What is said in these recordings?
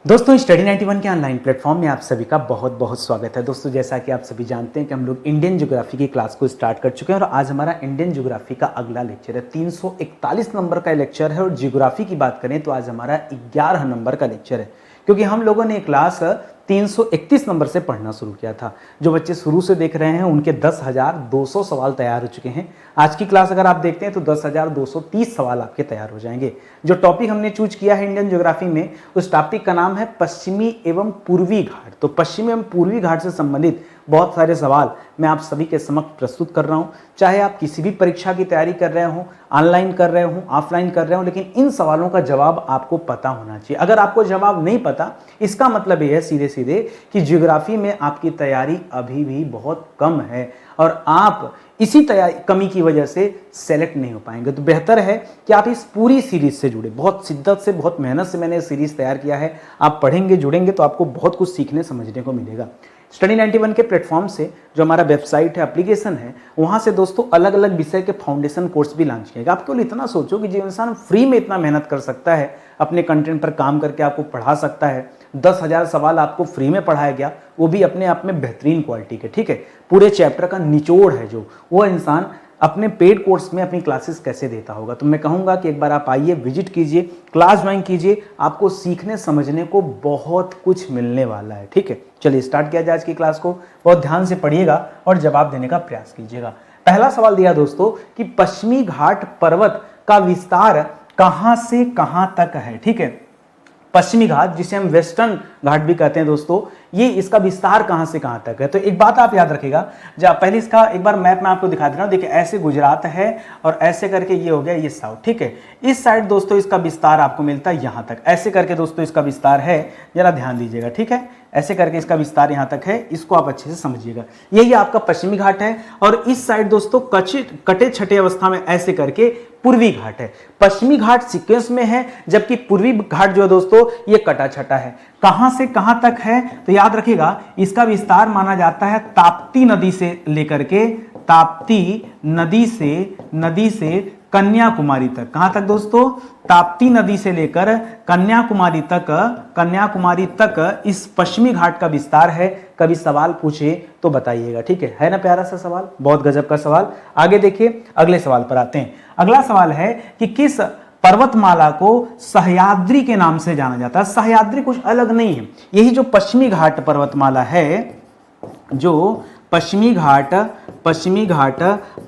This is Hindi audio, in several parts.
दोस्तों स्टडी 91 के ऑनलाइन प्लेटफॉर्म में आप सभी का बहुत बहुत स्वागत है। दोस्तों जैसा कि आप सभी जानते हैं कि हम लोग इंडियन ज्योग्राफी की क्लास को स्टार्ट कर चुके हैं और आज हमारा इंडियन ज्योग्राफी का अगला लेक्चर है। 341 नंबर का लेक्चर है और ज्योग्राफी की बात करें तो आज हमारा 11 नंबर का लेक्चर है, क्योंकि हम लोगों ने क्लास 331 नंबर से पढ़ना शुरू किया था। जो बच्चे शुरू से देख रहे हैं उनके 10,200 सवाल तैयार हो चुके हैं। आज की क्लास अगर आप देखते हैं तो 10,230 सवाल आपके तैयार हो जाएंगे। जो टॉपिक हमने चूज किया है इंडियन ज्योग्राफी में, उस टॉपिक का नाम है पश्चिमी एवं पूर्वी घाट। तो पश्चिमी एवं पूर्वी घाट से संबंधित बहुत सारे सवाल मैं आप सभी के समक्ष प्रस्तुत कर रहा हूं। चाहे आप किसी भी परीक्षा की तैयारी कर रहे हो, ऑनलाइन कर रहे हो, ऑफलाइन कर रहे हो, लेकिन इन सवालों का जवाब आपको पता होना चाहिए। अगर आपको जवाब नहीं पता, इसका मतलब यह है सीधे सीधे कि ज्योग्राफी में आपकी तैयारी अभी भी बहुत कम है और आप इसी तैयारी कमी की वजह से सेलेक्ट नहीं हो पाएंगे। तो बेहतर है कि आप इस पूरी सीरीज से जुड़े। बहुत शिद्दत से, बहुत मेहनत से मैंने सीरीज तैयार किया है। आप पढ़ेंगे, जुड़ेंगे तो आपको बहुत कुछ सीखने समझने को मिलेगा। स्टडी 91 के प्लेटफॉर्म से जो हमारा वेबसाइट है, एप्लीकेशन है, वहां से दोस्तों अलग अलग विषय के फाउंडेशन कोर्स भी लॉन्च किएगा। आप केवल इतना सोचो कि जो इंसान फ्री में इतना मेहनत कर सकता है, अपने कंटेंट पर काम करके आपको पढ़ा सकता है, 10,000 सवाल आपको फ्री में पढ़ाया गया, वो भी अपने आप में बेहतरीन क्वालिटी के, ठीक है, पूरे चैप्टर का निचोड़ है जो, वो इंसान अपने पेड कोर्स में अपनी क्लासेस कैसे देता होगा। तो मैं कहूंगा कि एक बार आप आइए, विजिट कीजिए, क्लास ज्वाइन कीजिए, आपको सीखने समझने को बहुत कुछ मिलने वाला है। ठीक है, चलिए स्टार्ट किया जाए आज की क्लास को। बहुत ध्यान से पढ़िएगा और जवाब देने का प्रयास कीजिएगा। पहला सवाल दिया दोस्तों कि पश्चिमी घाट पर्वत का विस्तार कहां से कहां तक है। ठीक है, पश्चिमी घाट जिसे हम वेस्टर्न घाट भी कहते हैं दोस्तों, ये इसका विस्तार कहां से कहां तक है। तो एक बात आप याद रखिएगा, जब पहले इसका एक बार मैप में आपको दिखा दे रहा हूं। देखिए ऐसे गुजरात है और ऐसे करके ये हो गया ये साउथ। ठीक है, इस साइड दोस्तों इसका विस्तार आपको मिलता है यहां तक। ऐसे करके दोस्तों इसका विस्तार है, जरा ध्यान दीजिएगा। ठीक है, ऐसे करके इसका विस्तार यहां तक है, इसको आप अच्छे से समझिएगा। यही आपका पश्चिमी घाट है और इस साइड दोस्तों कटे छठे अवस्था में ऐसे करके पूर्वी घाट है। पश्चिमी घाट सीक्वेंस में है, जबकि पूर्वी घाट जो है दोस्तों ये कटा छठा है। कहां से कहां तक है तो याद रखिएगा, इसका विस्तार माना जाता है ताप्ती नदी से लेकर के, ताप्ती नदी से कन्याकुमारी तक। कहां तक दोस्तों? ताप्ती नदी से लेकर कन्याकुमारी तक इस पश्चिमी घाट का विस्तार है। कभी सवाल पूछे तो बताइएगा। ठीक है ना, प्यारा सा सवाल, बहुत गजब का सवाल। आगे देखिए, अगले सवाल पर आते हैं। अगला सवाल है कि किस पर्वतमाला को सह्याद्री के नाम से जाना जाता है। सह्याद्री कुछ अलग नहीं है, यही जो पश्चिमी घाट पर्वतमाला है, जो पश्चिमी घाट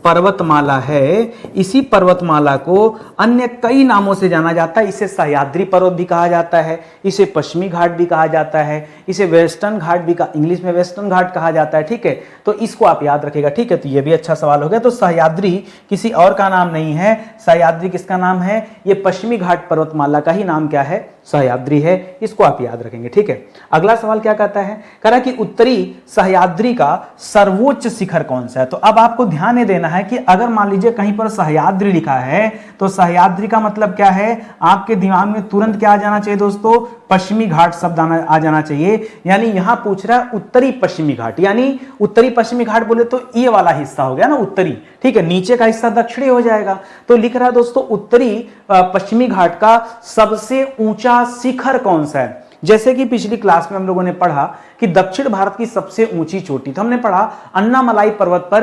पर्वतमाला है, इसी पर्वतमाला को अन्य कई नामों से जाना जाता है। इसे सह्याद्री पर्वत भी कहा जाता है, इसे पश्चिमी घाट भी कहा जाता है, इसे वेस्टर्न घाट भी इंग्लिश में वेस्टर्न घाट कहा जाता है। ठीक है, तो इसको आप याद रखिएगा। ठीक है, तो ये भी अच्छा सवाल हो गया। तो सह्याद्री किसी और का नाम नहीं है। सह्याद्री किसका नाम है? ये पश्चिमी घाट पर्वतमाला का ही नाम क्या है? सह्याद्री है। इसको आप याद रखेंगे। ठीक है, अगला सवाल क्या कहता है? कह रहा कि उत्तरी सह्याद्री का सर्वोच्च शिखर कौन सा है। तो अब आपको ध्यान देना है कि अगर मान लीजिए कहीं पर सह्याद्री लिखा है तो सह्याद्री का मतलब क्या है? आपके दिमाग में तुरंत क्या आ जाना चाहिए दोस्तों? पश्चिमी घाट शब्द आ जाना चाहिए। यानी यहां पूछ रहा है उत्तरी पश्चिमी घाट, यानी उत्तरी पश्चिमी घाट बोले तो ये वाला हिस्सा हो गया ना उत्तरी। ठीक है, नीचे का हिस्सा दक्षिणी हो जाएगा। तो लिख रहा है दोस्तों उत्तरी पश्चिमी घाट का सबसे ऊंचा शिखर कौन सा है। जैसे कि पिछली क्लास में हम लोगों ने पढ़ा कि दक्षिण भारत की सबसे ऊंची चोटी, तो हमने पढ़ा अन्नामलाई पर्वत पर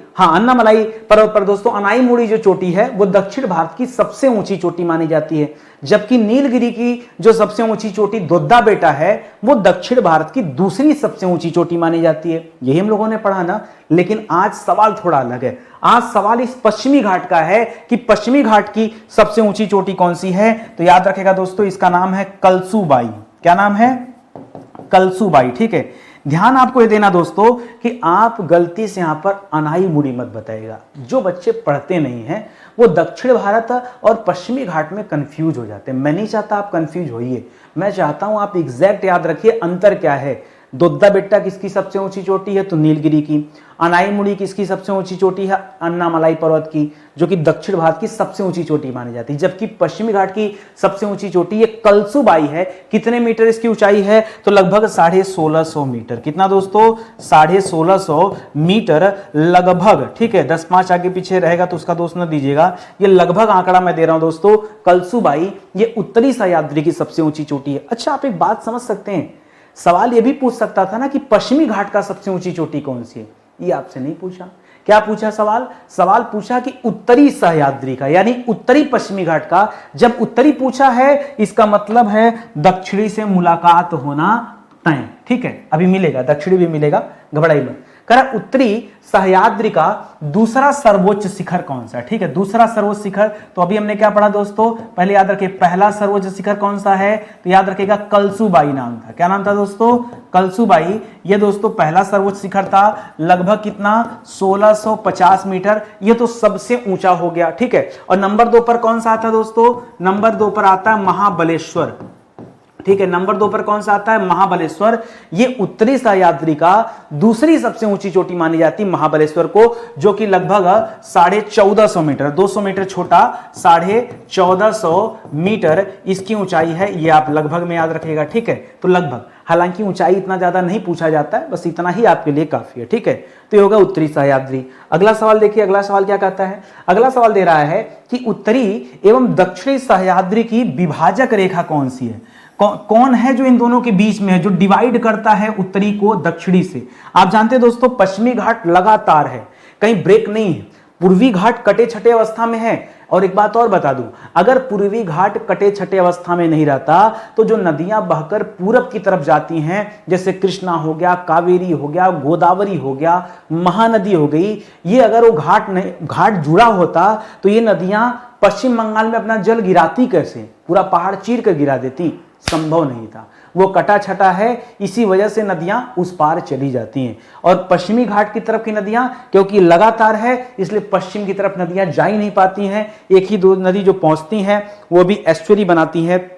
अन्नामलाई पर्वत पर दोस्तों अनाईमुड़ी जो चोटी है वो दक्षिण भारत की सबसे ऊंची चोटी मानी जाती है। जबकि नीलगिरी की जो सबसे ऊंची चोटी दोद्दा बेटा है वो दक्षिण भारत की दूसरी सबसे ऊंची चोटी मानी जाती है। यही हम लोगों ने पढ़ा ना। लेकिन आज सवाल थोड़ा अलग है। आज सवाल इस पश्चिमी घाट का है कि पश्चिमी घाट की सबसे ऊंची चोटी कौन सी है। तो याद रखेगा दोस्तों, इसका नाम है कलसूबाई। क्या नाम है? कलसूबाई। ठीक है, ध्यान आपको ये देना दोस्तों कि आप गलती से यहां पर अनाईमुड़ी मत बताइएगा। जो बच्चे पढ़ते नहीं हैं वो दक्षिण भारत और पश्चिमी घाट में कंफ्यूज हो जाते हैं। मैं नहीं चाहता आप कंफ्यूज होइए, मैं चाहता हूं आप एग्जैक्ट याद रखिए अंतर क्या है। दोद्दा बेट्टा किसकी सबसे ऊंची चोटी है? तो नीलगिरी की। अनाईमुड़ी किसकी सबसे ऊंची चोटी है? अन्नामलाई पर्वत की, जो कि दक्षिण भारत की सबसे ऊंची चोटी मानी जाती है। जबकि पश्चिमी घाट की सबसे ऊंची चोटी ये कलसुबाई है। कितने मीटर इसकी ऊंचाई है? तो लगभग 1650 मीटर। कितना दोस्तों? 1650 मीटर लगभग, ठीक है। 10-5 आगे पीछे रहेगा तो उसका दोष न दीजिएगा, ये लगभग आंकड़ा मैं दे रहा हूं दोस्तों। कलसुबाई ये उत्तरी सह्याद्री की सबसे ऊंची चोटी है। अच्छा, आप एक बात समझ सकते हैं, सवाल ये भी पूछ सकता था ना कि पश्चिमी घाट का सबसे ऊंची चोटी कौन सी है? ये आपसे नहीं पूछा। क्या पूछा सवाल? सवाल पूछा कि उत्तरी सह्याद्री का, यानी उत्तरी पश्चिमी घाट का। जब उत्तरी पूछा है, इसका मतलब है दक्षिणी से मुलाकात होना तय, ठीक है। अभी मिलेगा, दक्षिणी भी मिलेगा, घबराइए मत। कह रहा उत्तरी सह्याद्री का दूसरा सर्वोच्च शिखर कौन सा है? ठीक है, दूसरा सर्वोच्च शिखर। तो अभी हमने क्या पढ़ा दोस्तों? पहले याद रखिए, पहला सर्वोच्च शिखर कौन सा है? तो याद रखिएगा कलसुबाई नाम था। क्या नाम था दोस्तों? कलसुबाई। ये दोस्तों पहला सर्वोच्च शिखर था। लगभग कितना? 1650 मीटर। ये तो सबसे ऊंचा हो गया, ठीक है। और नंबर 2 पर कौन सा आता है दोस्तों? नंबर 2 पर आता है महाबलेश्वर, ठीक है। नंबर 2 पर कौन सा आता है? महाबलेश्वर। ये उत्तरी सह्याद्री का दूसरी सबसे ऊंची चोटी मानी जाती है महाबलेश्वर को, जो कि लगभग 1450 मीटर, 200 मीटर छोटा, 1450 मीटर इसकी ऊंचाई है। ये आप लगभग में याद रखिएगा, ठीक है। तो लगभग, हालांकि ऊंचाई इतना ज्यादा नहीं पूछा जाता है, बस इतना ही आपके लिए काफी है, ठीक है। तो ये होगा उत्तरी सह्याद्री। अगला सवाल देखिए, अगला सवाल क्या कहता है? अगला सवाल दे रहा है कि उत्तरी एवं दक्षिणी सह्याद्री की विभाजक रेखा कौन सी है? कौन है जो इन दोनों के बीच में है, जो डिवाइड करता है उत्तरी को दक्षिणी से? आप जानते हैं दोस्तों, पश्चिमी घाट लगातार है, कहीं ब्रेक नहीं है। पूर्वी घाट कटे छठे अवस्था में है। और एक बात और बता दूं, अगर पूर्वी घाट कटे छठे अवस्था में नहीं रहता तो जो नदियां बहकर पूरब की तरफ जाती हैं, जैसे कृष्णा हो गया, कावेरी हो गया, गोदावरी हो गया, महानदी हो गई, ये अगर वो घाट जुड़ा होता तो ये नदियां पश्चिम बंगाल में अपना जल गिराती कैसे? पूरा पहाड़ चीर कर गिरा देती, संभव नहीं था। वो कटा छटा है, इसी वजह से नदियां उस पार चली जाती हैं। और पश्चिमी घाट की तरफ की नदियां क्योंकि लगातार है, इसलिए पश्चिम की तरफ नदियां जा ही नहीं पाती हैं। एक ही दो नदी जो पहुंचती हैं वो भी एस्चुरी बनाती है,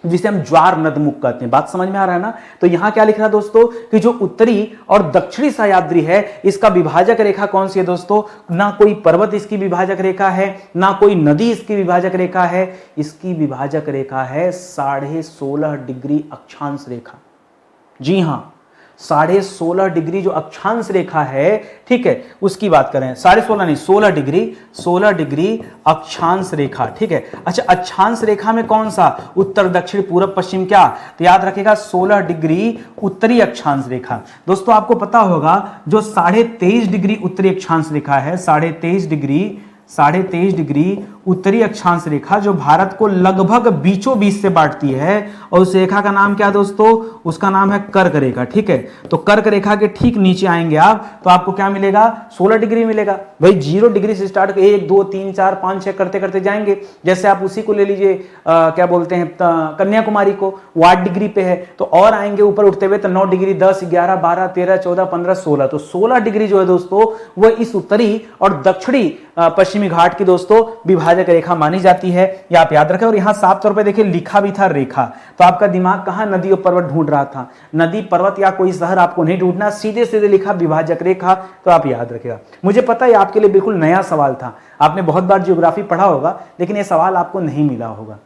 जिसे हम ज्वार नदमुख कहते हैं। बात समझ में आ रहा है ना? तो यहां क्या लिख रहा है दोस्तों कि जो उत्तरी और दक्षिणी सह्याद्री है, इसका विभाजक रेखा कौन सी है दोस्तों? ना कोई पर्वत इसकी विभाजक रेखा है, ना कोई नदी इसकी विभाजक रेखा है। इसकी विभाजक रेखा है 16.5 डिग्री अक्षांश रेखा। जी हां, 16.5 डिग्री जो अक्षांश रेखा है, ठीक है, उसकी बात करें। 16.5 नहीं, 16 डिग्री अक्षांश रेखा, ठीक है। अच्छा, अक्षांश रेखा में कौन सा? उत्तर, दक्षिण, पूरब, पश्चिम, क्या? तो याद रखिएगा 16 डिग्री उत्तरी अक्षांश रेखा। दोस्तों आपको पता होगा जो 23.5 डिग्री उत्तरी अक्षांश रेखा है, 23.5 डिग्री उत्तरी अक्षांश रेखा, जो भारत को लगभग बीचों बीच से बांटती है, और उस रेखा का नाम क्या दोस्तों? उसका नाम है कर्क रेखा, ठीक है। तो कर्क रेखा के ठीक नीचे आएंगे आप तो आपको क्या मिलेगा? 16 डिग्री मिलेगा। भाई 0 डिग्री से स्टार्ट 1 2 3 4 5 6 करते करते जाएंगे। जैसे आप उसी को ले लीजिए, क्या बोलते हैं, कन्याकुमारी को, वो 8 डिग्री पे है, तो और आएंगे ऊपर उठते हुए तो 9 डिग्री, 10 11 12 13 14 15 16। तो 16 डिग्री जो है दोस्तों वो इस उत्तरी और दक्षिणी पश्चिमी घाट की दोस्तों विभाजक रेखा मानी जाती है। ये आप याद रखें। और यहां साफ तौर पे देखिए लिखा भी था रेखा। तो आपका दिमाग कहां नदी और पर्वत ढूंढ रहा था? नदी, पर्वत या कोई शहर आपको नहीं ढूंढना, सीधे सीधे लिखा विभाजक रेखा। तो आप याद रखिएगा। मुझे पता है आपके लिए बिल्कुल नया सवाल था, आपने बहुत बार ज्योग्राफी पढ़ा होगा, लेकिन यह सवाल आपको नहीं मिला होगा।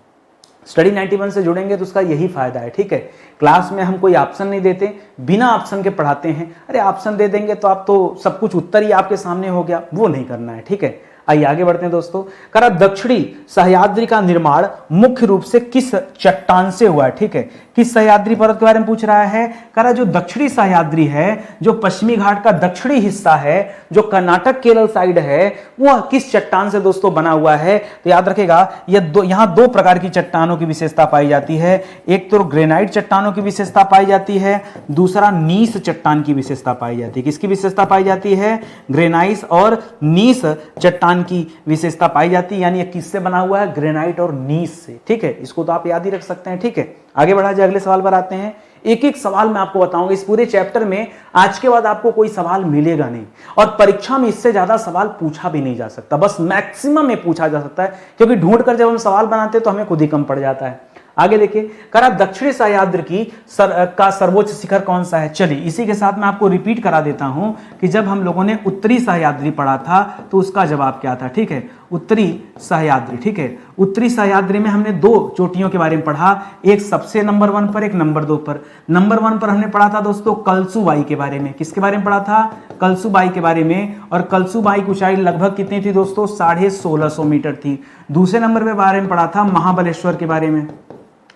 स्टडी 91 से जुड़ेंगे तो उसका यही फायदा है, ठीक है। क्लास में हम कोई ऑप्शन नहीं देते, बिना ऑप्शन के पढ़ाते हैं। अरे ऑप्शन दे देंगे तो आप तो सब कुछ उत्तर ही आपके सामने हो गया, वो नहीं करना है, ठीक है। आइए आगे बढ़ते हैं दोस्तों। करा दक्षिणी सह्याद्री का निर्माण मुख्य रूप से किस चट्टान से हुआ है? ठीक है, किस सह्याद्री पर्वत के बारे में पूछ रहा है। करा जो दक्षिणी सह्याद्री है, जो पश्चिमी घाट का दक्षिणी हिस्सा है, जो कर्नाटक केरल साइड है, वह किस चट्टान से दोस्तों बना हुआ है? तो याद रखेगा यहां दो प्रकार की चट्टानों की विशेषता पाई जाती है। एक तो ग्रेनाइट चट्टानों की विशेषता पाई जाती है, दूसरा नीस चट्टान की विशेषता पाई जाती है। किसकी विशेषता पाई जाती है? ग्रेनाइट और नीस चट्टान की विशेषता पाई जाती है। यानी ये किससे बना हुआ है? ग्रेनाइट और नीस से, ठीक है। इसको तो आप याद ही रख सकते हैं, ठीक है। आगे बढ़ा जाए, अगले सवाल पर आते हैं। एक एक सवाल मैं आपको बताऊंगा इस पूरे चैप्टर में। आज के बाद आपको कोई सवाल मिलेगा नहीं, और परीक्षा में इससे ज्यादा सवाल पूछा भी नहीं जा सकता, बस मैक्सिमम में पूछा जा सकता है, क्योंकि ढूंढ कर जब हम सवाल बनाते हैं तो हमें खुद ही कम पड़ जाता है। आगे देखिए, करा दक्षिणी सह्याद्री की का सर्वोच्च शिखर कौन सा है। चलिए इसी के साथ मैं आपको रिपीट करा देता हूं कि जब हम लोगों ने उत्तरी सह्याद्री पढ़ा था तो उसका जवाब क्या था। ठीक है, उत्तरी सह्याद्री। ठीक है, उत्तरी सह्याद्री में हमने दो चोटियों के बारे में पढ़ा, एक सबसे नंबर 1 पर, एक नंबर 2 पर। नंबर 1 पर हमने पढ़ा था दोस्तों कलसुबाई के बारे में। किसके बारे में पढ़ा था? कलसुबाई के बारे में। और कलसुबाई की ऊंचाई लगभग कितनी थी दोस्तों? 1650 मीटर थी। दूसरे नंबर पे बारे में पढ़ा था महाबलेश्वर के बारे में,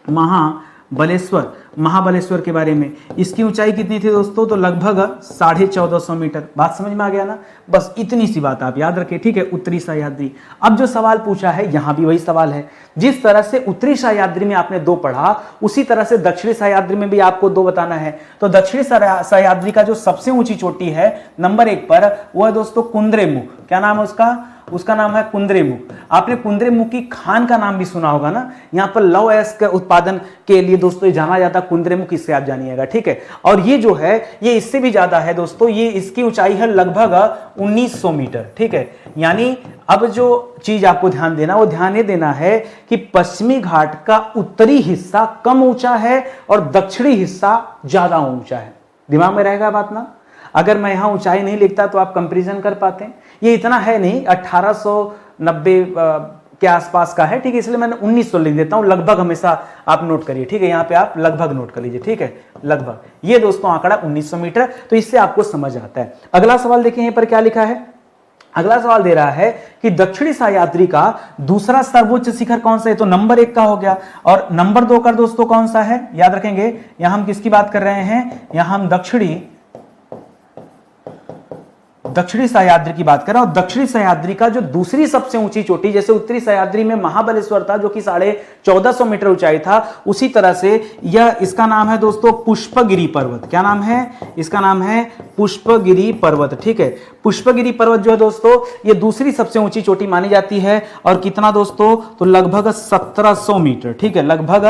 महाबलेश्वर के बारे में। इसकी ऊंचाई कितनी थी दोस्तों? तो लगभग 1450 मीटर। बात समझ में आ गया ना? बस इतनी सी बात आप याद रखें। ठीक है, उत्तरी सह्याद्री। अब जो सवाल पूछा है यहां भी वही सवाल है। जिस तरह से उत्तरी सह्याद्री में आपने 2 पढ़ा, उसी तरह से दक्षिणी सह्याद्री में भी आपको 2 बताना है। तो दक्षिणी सह्याद्री का जो सबसे ऊंची चोटी है नंबर 1 पर, वो है दोस्तों कुंद्रेमुख। क्या नाम है उसका? उसका नाम है कुंद्रेमुख। आपने कुंद्रेमुख की खान का नाम भी सुना होगा ना। यहाँ पर लौह अयस्क के उत्पादन के लिए दोस्तों जाना जाता कुंद्रेमुख, इससे आप जानिएगा। ठीक है, और ये जो है ये इससे भी ज्यादा है दोस्तों। ये इसकी ऊंचाई है लगभग 1900 मीटर। ठीक है, यानी अब जो चीज आपको ध्यान देना, वो ध्यान ये देना है कि पश्चिमी घाट का उत्तरी हिस्सा कम ऊंचा है और दक्षिणी हिस्सा ज्यादा ऊंचा है। दिमाग में रहेगा बात ना? अगर मैं यहां ऊंचाई नहीं लिखता तो आप कंपैरिजन कर पाते हैं। ये इतना है नहीं, 1890 के आसपास का है। ठीक है, इसलिए मैंने 1900 लिख देता हूं। लगभग हमेशा आप नोट करिए। ठीक है, यहां पे आप लगभग नोट कर लीजिए। ठीक है, लगभग। ये दोस्तों आंकड़ा 1900 मीटर, तो इससे आपको समझ आता है। अगला सवाल देखिए यहां पर क्या लिखा है। अगला सवाल दे रहा है कि दक्षिणी सह्याद्री का दूसरा सर्वोच्च शिखर कौन सा है। तो नंबर 1 का हो गया, और नंबर 2 का दोस्तों कौन सा है? याद रखेंगे, यहां हम किसकी बात कर रहे हैं? यहां हम दक्षिणी सह्याद्री की बात कर रहे हैं। और दक्षिणी सह्याद्री का जो दूसरी सबसे ऊंची चोटी, जैसे उत्तरी सह्याद्री में महाबलेश्वर था जो कि 1450 मीटर ऊंचाई था, उसी तरह से यह, इसका नाम है दोस्तों पुष्पगिरी पर्वत। क्या नाम है इसका? नाम है पुष्पगिरी पर्वत। ठीक है, पुष्पगिरी पर्वत जो है दोस्तों ये दूसरी सबसे ऊंची चोटी मानी जाती है। और कितना दोस्तों? तो लगभग 1700 मीटर। ठीक है, लगभग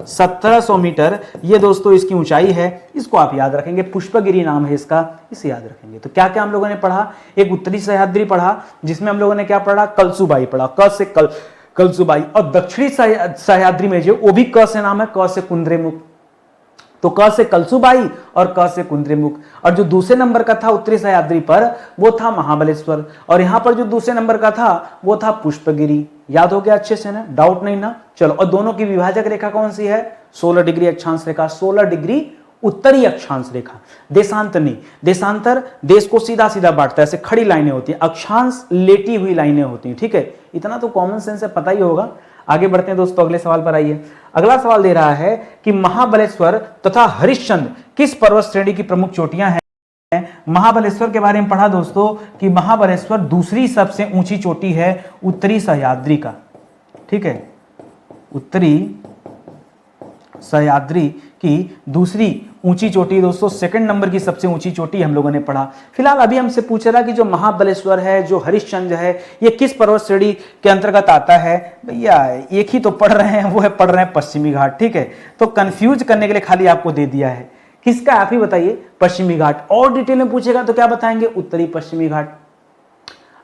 1700 मीटर ये दोस्तों इसकी ऊंचाई है। इसको आप याद रखेंगे, पुष्पगिरी नाम है इसका, इसे याद रखेंगे। तो क्या क्या हम लोगों ने पढ़ा? एक उत्तरी सह्याद्री पढ़ा, जिसमें हम लोगों ने क्या पढ़ा? कलसुबाई पढ़ा, क से कलसुबाई। और दक्षिणी सह्याद्री में जो, वो भी क से नाम है, क से कुंद्रेमुख। तो क से कलसुबाई और क से कुंद्रेमुख। और जो दूसरे नंबर का था उत्तरी सह्याद्री पर, वो था महाबलेश्वर। और यहां पर जो दूसरे नंबर का था वो था पुष्पगिरी। याद हो गया अच्छे से ना? डाउट नहीं ना? चलो, और दोनों की विभाजक रेखा कौन सी है? 16 डिग्री अक्षांश रेखा, 16 डिग्री उत्तरी अक्षांश रेखा। देशांतर नहीं, देशांतर देश को सीधा सीधा बांटता है, ऐसे खड़ी लाइनें होती हैं। अक्षांश लेटी हुई लाइनें होती हैं। ठीक है, इतना तो कॉमन सेंस से पता ही होगा। आगे बढ़ते हैं दोस्तों, अगले सवाल पर आइए। अगला सवाल दे रहा है कि महाबलेश्वर तथा हरिश्चंद्र किस पर्वत श्रेणी की प्रमुख चोटियां हैं। महाबलेश्वर के बारे में पढ़ा दोस्तों कि महाबलेश्वर दूसरी सबसे ऊंची चोटी है उत्तरी सह्याद्री का। ठीक है, उत्तरी सह्याद्री की दूसरी ऊंची चोटी दोस्तों, सेकंड नंबर की सबसे ऊंची चोटी हम लोगों ने पढ़ा। फिलहाल अभी हमसे पूछ रहा कि जो महाबलेश्वर है, जो हरिश्चंद्र है, ये किस पर्वत श्रेणी के अंतर्गत आता है। भैया एक ही तो पढ़ रहे हैं, वो है पढ़ रहे हैं पश्चिमी घाट। ठीक है, तो कंफ्यूज करने के लिए खाली आपको दे दिया है। किसका आप ही बताइए? पश्चिमी घाट। और डिटेल में पूछेगा तो क्या बताएंगे? उत्तरी पश्चिमी घाट।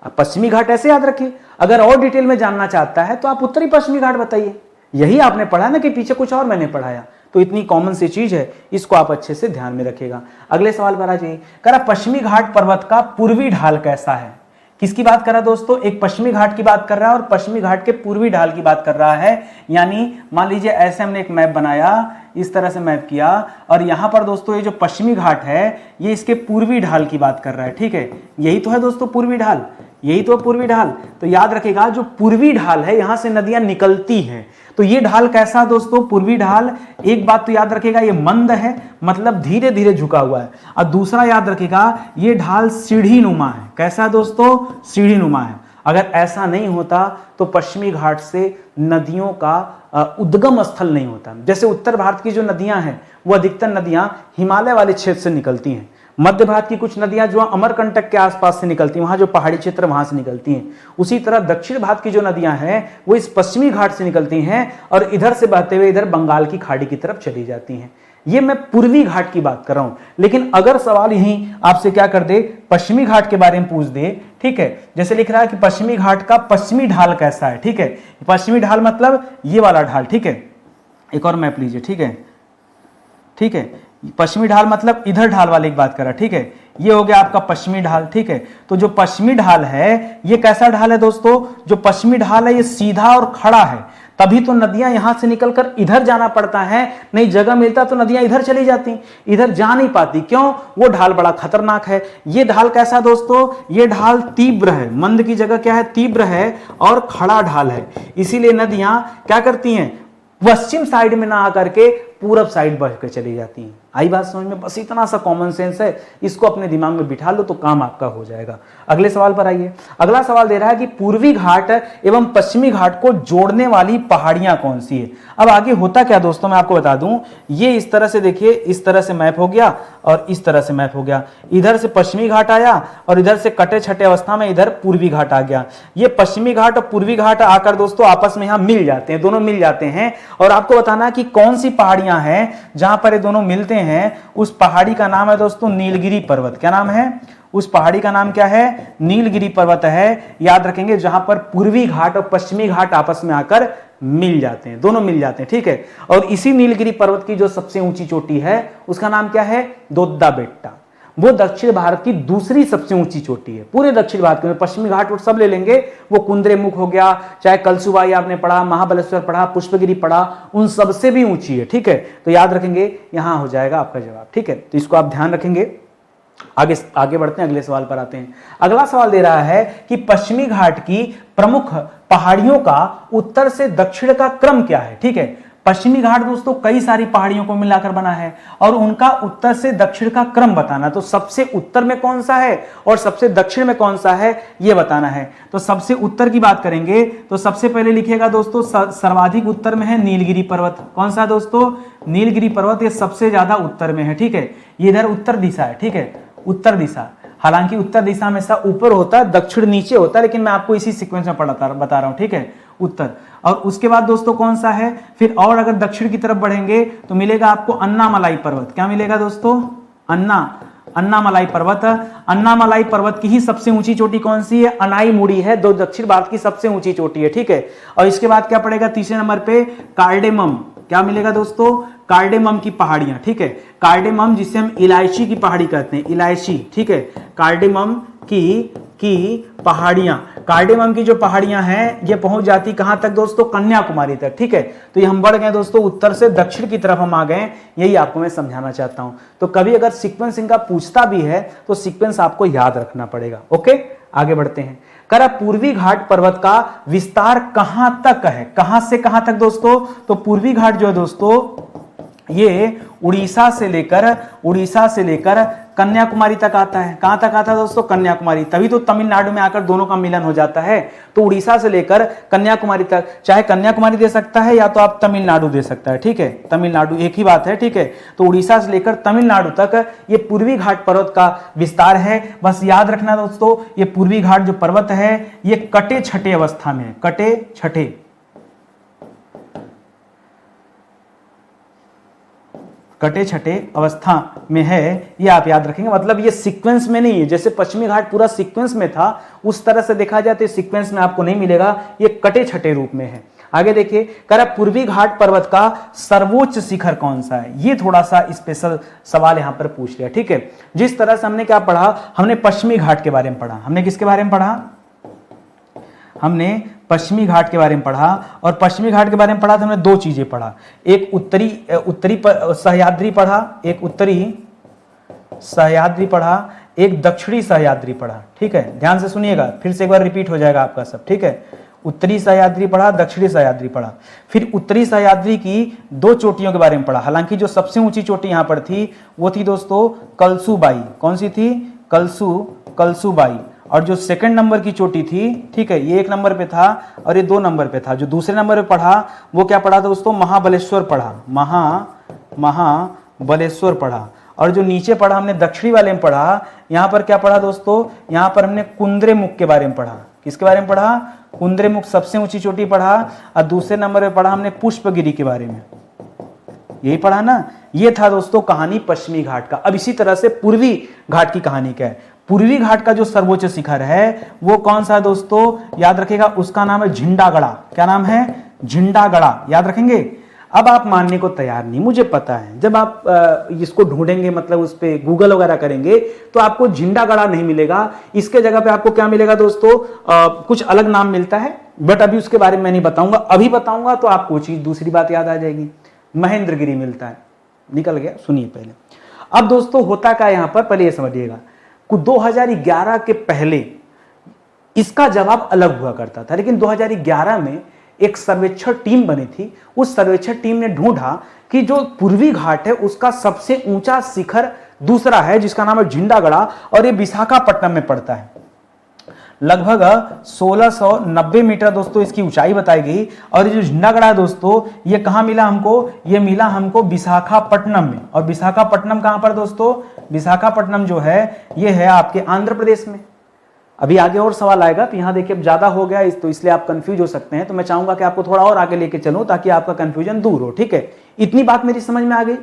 अब पश्चिमी घाट ऐसे याद रखिए, अगर और डिटेल में जानना चाहता है तो आप उत्तरी पश्चिमी घाट बताइए। यही आपने पढ़ा ना, कि पीछे कुछ और मैंने पढ़ाया। तो इतनी कॉमन सी चीज है, इसको आप अच्छे से ध्यान में रखिएगा। अगले सवाल पर आ जाइए। कह रहा पश्चिमी घाट पर्वत का पूर्वी ढाल कैसा है। किसकी बात कर रहा है दोस्तों? एक पश्चिमी घाट की बात कर रहा है और पश्चिमी घाट के पूर्वी ढाल की बात कर रहा है। यानी मान लीजिए ऐसे हमने एक मैप बनाया, इस तरह से मैप किया, और यहां पर दोस्तों ये जो पश्चिमी घाट है ये इसके पूर्वी ढाल की बात कर रहा है। ठीक है, यही तो है दोस्तों पूर्वी ढाल, यही तो पूर्वी ढाल। तो याद रखेगा जो पूर्वी ढाल है यहां से नदियां निकलती हैं। तो ये ढाल कैसा दोस्तों? पूर्वी ढाल, एक बात तो याद रखेगा ये मंद है, मतलब धीरे धीरे झुका हुआ है। और दूसरा याद रखेगा ये ढाल सीढ़ी नुमा है। कैसा दोस्तों? सीढ़ी नुमा है। अगर ऐसा नहीं होता तो पश्चिमी घाट से नदियों का उद्गम स्थल नहीं होता। जैसे उत्तर भारत की जो नदियां हैं वो अधिकतर नदियां हिमालय वाले क्षेत्र से निकलती हैं। मध्य भारत की कुछ नदियां जो अमरकंटक के आसपास से निकलती हैं, वहां जो पहाड़ी क्षेत्र वहां से निकलती हैं। उसी तरह दक्षिण भारत की जो नदियां हैं वो इस पश्चिमी घाट से निकलती हैं और इधर से बहते हुए इधर बंगाल की खाड़ी की तरफ चली जाती हैं। ये मैं पूर्वी घाट की बात कर रहा हूं। लेकिन अगर सवाल यहीं आपसे क्या कर दे, पश्चिमी घाट के बारे में पूछ दे, ठीक है, जैसे लिख रहा है कि पश्चिमी घाट का पश्चिमी ढाल कैसा है, ठीक है, पश्चिमी ढाल मतलब ये वाला ढाल, ठीक है, एक और मैप लीजिए, ठीक है, ठीक है, पश्चिमी ढाल मतलब इधर ढाल वाले की बात कर रहा है, ठीक है, ये हो गया आपका पश्चिमी ढाल, ठीक है। तो जो पश्चिमी ढाल है ये कैसा ढाल है दोस्तों, जो पश्चिमी ढाल है ये सीधा और खड़ा है, तभी तो नदियां यहां से निकलकर इधर जाना पड़ता है, नहीं जगह मिलता तो नदियां इधर चली जाती, इधर जा नहीं पाती, क्यों, वो ढाल बड़ा खतरनाक है। ये ढाल कैसा दोस्तों, ये ढाल तीव्र है, मंद की जगह क्या है, तीव्र है और खड़ा ढाल है, इसीलिए नदियां क्या करती हैं, पश्चिम साइड में ना आकर के पूरब साइड बढ़ कर चली जाती हैं। आई बात समझ में, बस इतना सा कॉमन सेंस है, इसको अपने दिमाग में बिठा लो तो काम आपका हो जाएगा। अगले सवाल पर आइए। अगला सवाल दे रहा है कि पूर्वी घाट एवं पश्चिमी घाट को जोड़ने वाली पहाड़ियां कौन सी है। अब आगे होता क्या दोस्तों, मैं आपको बता दूं, ये इस तरह से देखिए, इस तरह से मैप हो गया और इस तरह से मैप हो गया, इधर से पश्चिमी घाट आया और इधर से कटे छठे अवस्था में इधर पूर्वी घाट आ गया। ये पश्चिमी घाट और पूर्वी घाट आकर दोस्तों आपस में यहां मिल जाते हैं, दोनों मिल जाते हैं, और आपको बताना है कि कौन सी पहाड़ियां हैं जहां पर ये दोनों मिलते हैं। उस पहाड़ी का नाम है दोस्तों नीलगिरी पर्वत। क्या नाम है, उस पहाड़ी का नाम क्या है, नीलगिरी पर्वत है, याद रखेंगे, जहां पर पूर्वी घाट और पश्चिमी घाट आपस में आकर मिल जाते हैं, दोनों मिल जाते हैं, ठीक है। और इसी नीलगिरी पर्वत की जो सबसे ऊंची चोटी है उसका नाम क्या है, दोद्दा बेट्टा, वो दक्षिण भारत की दूसरी सबसे ऊंची चोटी है पूरे दक्षिण भारत में। पश्चिमी घाट सब ले लेंगे, वो कुंद्रेमुख हो गया, चाहे कलसुबाई आपने पढ़ा, महाबलेश्वर पढ़ा, पुष्पगिरी पढ़ा, उन सबसे भी ऊंची है, ठीक है। तो याद रखेंगे, यहां हो जाएगा आपका जवाब, ठीक है। तो इसको आप ध्यान रखेंगे। आगे बढ़ते हैं, अगले सवाल पर आते हैं। अगला सवाल दे रहा है कि पश्चिमी घाट की प्रमुख पहाड़ियों का उत्तर से दक्षिण का क्रम क्या है, ठीक है। पश्चिमी घाट दोस्तों कई सारी पहाड़ियों को मिलाकर बना है और उनका उत्तर से दक्षिण का क्रम बताना, तो सबसे उत्तर में कौन सा है और सबसे दक्षिण में कौन सा है यह बताना है। तो सबसे उत्तर की बात करेंगे तो सबसे पहले लिखिएगा दोस्तों, सर्वाधिक उत्तर में है नीलगिरी पर्वत। कौन सा दोस्तों, नीलगिरी पर्वत, ये सबसे ज्यादा उत्तर में है, ठीक है। ये इधर उत्तर दिशा है, ठीक है, उत्तर दिशा। हालांकि उत्तर दिशा हमेशा ऊपर होता है, दक्षिण नीचे होता है, लेकिन मैं आपको इसी सीक्वेंस में बता रहा हूं, ठीक है, उत्तर। और उसके बाद दोस्तों कौन सा है, फिर और अगर दक्षिण की तरफ बढ़ेंगे तो मिलेगा आपको अन्नामलाई पर्वत। क्या मिलेगा दोस्तों, अन्नामलाई पर्वत। अन्नामलाई पर्वत की ही सबसे ऊंची चोटी कौन सी है, अनाईमुड़ी है, दो दक्षिण भारत की सबसे ऊंची चोटी है, ठीक है। और इसके बाद क्या पड़ेगा, तीसरे नंबर पे कार्डेमम। क्या मिलेगा दोस्तों, कार्डेमम की पहाड़ियां, ठीक है, कार्डेमम जिसे हम इलायची की पहाड़ी कहते हैं, इलायची, ठीक है, कार्डेमम की पहाड़ियां, कार्डेमम की जो पहाड़ियां हैं ये पहुंच जाती कहां तक दोस्तों, कन्याकुमारी तक, ठीक है। तो ये हम बढ़ गए दोस्तों, उत्तर से दक्षिण की तरफ हम आ गए, यही आपको मैं समझाना चाहता हूं। तो कभी अगर सीक्वेंस इनका पूछता भी है तो सीक्वेंस आपको याद रखना पड़ेगा। ओके, आगे बढ़ते हैं। करा पूर्वी घाट पर्वत का विस्तार कहां तक है, कहां से कहां तक दोस्तों, तो पूर्वी घाट जो है दोस्तों ये उड़ीसा से लेकर कन्याकुमारी तक आता है। कहां तक आता है दोस्तों, कन्याकुमारी, तभी तो तमिलनाडु में आकर दोनों का मिलन हो जाता है। तो उड़ीसा से लेकर कन्याकुमारी तक, चाहे कन्याकुमारी दे सकता है या तो आप तमिलनाडु दे सकता है, ठीक है, तमिलनाडु एक ही बात है, ठीक है। तो उड़ीसा से लेकर तमिलनाडु तक ये पूर्वी घाट पर्वत का विस्तार है। बस याद रखना दोस्तों, ये पूर्वी घाट जो पर्वत है ये कटे छठे अवस्था में है, कटे छठे अवस्था में है, ये आप याद रखेंगे। मतलब ये सीक्वेंस में नहीं है, जैसे पश्चिमी घाट पूरा सीक्वेंस में था उस तरह से देखा जाए तो सीक्वेंस में आपको नहीं मिलेगा, ये कटे छठे रूप में है। आगे देखिए, कह पूर्वी घाट पर्वत का सर्वोच्च शिखर कौन सा है, ये थोड़ा सा स्पेशल सवाल यहां पर पूछ लिया, ठीक है। जिस तरह से हमने क्या पढ़ा, हमने पश्चिमी घाट के बारे में पढ़ा, हमने किसके बारे में पढ़ा, हमने पश्चिमी घाट के बारे में पढ़ा। और पश्चिमी घाट के बारे में पढ़ा तो हमने दो चीजें पढ़ा, एक उत्तरी सह्याद्री पढ़ा, एक उत्तरी सह्याद्री पढ़ा, एक दक्षिणी सह्याद्री पढ़ा, ठीक है। ध्यान से सुनिएगा, फिर से एक बार रिपीट हो जाएगा आपका सब, ठीक है। उत्तरी सह्याद्री पढ़ा, दक्षिणी सह्याद्री पढ़ा, फिर उत्तरी सह्याद्री की दो चोटियों के बारे में पढ़ा। हालांकि जो सबसे ऊंची चोटी यहां पर थी वो थी दोस्तों कलसुबाई। कौन सी थी, कलसुबाई। और जो सेकंड नंबर की चोटी थी, ठीक है, ये 1 नंबर पे था और ये 2 नंबर पे था। जो दूसरे नंबर पे पढ़ा वो क्या पढ़ा दोस्तों, महाबलेश्वर पढ़ा, महाबलेश्वर पढ़ा। और जो नीचे पढ़ा हमने दक्षिणी वाले में पढ़ा, यहाँ पर क्या पढ़ा दोस्तों, यहाँ पर हमने कुंद्रेमुख के बारे में पढ़ा। किसके बारे में पढ़ा? कुंद्रेमुख सबसे ऊंची चोटी पढ़ा, और दूसरे नंबर पे पढ़ा हमने पुष्पगिरी के बारे में। यही पढ़ा ना। ये था दोस्तों कहानी पश्चिमी घाट का। अब इसी तरह से पूर्वी घाट की कहानी क्या है? पूर्वी घाट का जो सर्वोच्च शिखर है वो कौन सा है दोस्तों? याद रखिएगा, उसका नाम है झिंडागड़ा। क्या नाम है? झिंडागड़ा। याद रखेंगे। अब आप मानने को तैयार नहीं, मुझे पता है। जब आप इसको ढूंढेंगे, मतलब उस पे गूगल वगैरह करेंगे, तो आपको झिंडागड़ा नहीं मिलेगा। इसके जगह पे आपको क्या मिलेगा दोस्तों? कुछ अलग नाम मिलता है, बट अभी उसके बारे में मैं नहीं बताऊंगा। अभी बताऊंगा तो आपको चीज दूसरी बात याद आ जाएगी। महेंद्रगिरी मिलता है। निकल गया, सुनिए पहले। अब दोस्तों होता क्या यहां पर, पहले ये समझिएगा। 2011 के पहले इसका जवाब अलग हुआ करता था, लेकिन 2011 में एक सर्वेक्षण टीम बनी थी। उस सर्वेक्षण टीम ने ढूंढा कि जो पूर्वी घाट है उसका सबसे ऊंचा शिखर दूसरा है, जिसका नाम है झिंडागड़ा, और ये विशाखापट्टनम में पड़ता है। लगभग 1690 मीटर दोस्तों इसकी ऊंचाई बताई गई। और ये जो झिंडागड़ा है दोस्तों, ये कहां मिला हमको? ये मिला हमको विशाखापट्टनम में। और विशाखापट्टनम कहां पर दोस्तों? विशाखापट्टनम जो है ये है आपके आंध्र प्रदेश में। अभी आगे और सवाल आएगा, तो यहां देखिए अब ज्यादा हो गया तो इसलिए आप कंफ्यूज हो सकते हैं। तो मैं चाहूंगा कि आपको थोड़ा और आगे लेके चलूं ताकि आपका कंफ्यूजन दूर हो। ठीक है, इतनी बात मेरी समझ में आ गई?